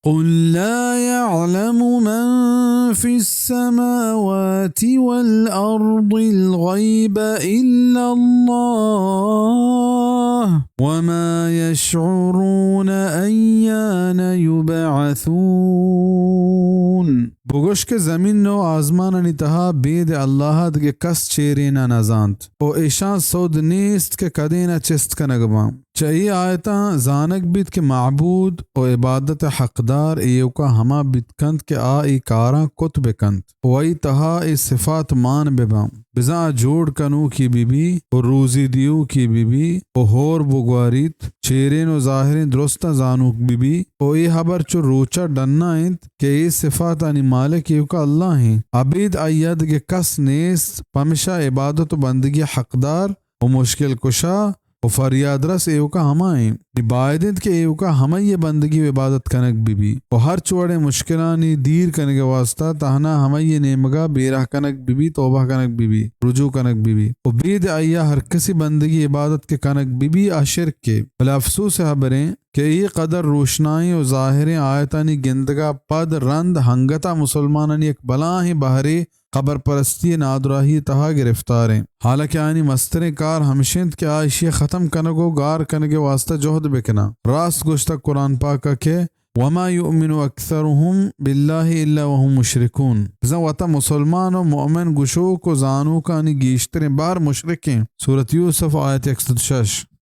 قل لا يعلم من في السماوات والأرض الغيب إلا الله وما يشعرون أيان يبعثون. بگوش که زمین و آسمان انتها بید الله دگه کس چیری نزاند و ایشان سود نیست که کدین چست کنگبام. چاہیے آیتا زانک بیت کے معبود و عبادت حقدار ایو کا ہما بیت کند کے ای کاراں کت بکند و ای تہا ای صفات مان ببام بزا جوڑ کنو کی بی بی و روزی دیو کی بی بی و ہور بگواریت چیرین و ظاہرین درستا زانوک بی بی و ای حبر چو روچا ڈننا انت کہ ای صفات آنی مالک ایو کا اللہ ہیں عبید آیاد کے کس نیست پمشا عبادت و بندگی حقدار و مشکل کشا و فریاد رس ایو کا ہمائیں نبایدت کے ایو کا ہمیں یہ بندگی و عبادت کنک بی بی و ہر چوڑے مشکلانی دیر کنک واسطہ تہنا ہمیں یہ نیمگا بیرہ کنک بی بی توبہ کنک بی بی رجوع کنک بی بی و بید آیا ہر کسی بندگی عبادت کے کنک بی بی آشرک کے بلا افسوس حبریں کہ یہ قدر روشنائی و ظاہریں آیتانی گندگا پد رند ہنگتا مسلمانانی ایک بلا ہی بہرے قبر پرستی نادراہی تہا گرفتار ہیں حالانکہ آنی مستریں کار ہمشند کے عائشی ختم کنگو گار کنگے واسطہ جہد بکنا راست گوشتہ قرآن پاکا کہ وما يؤمن اکثرهم باللہ الا وهم مشرکون بزن وطا مسلمان و مؤمن گشوک و زانو کا آنی گیشتریں بار مشرکیں سورة یوسف آیت 106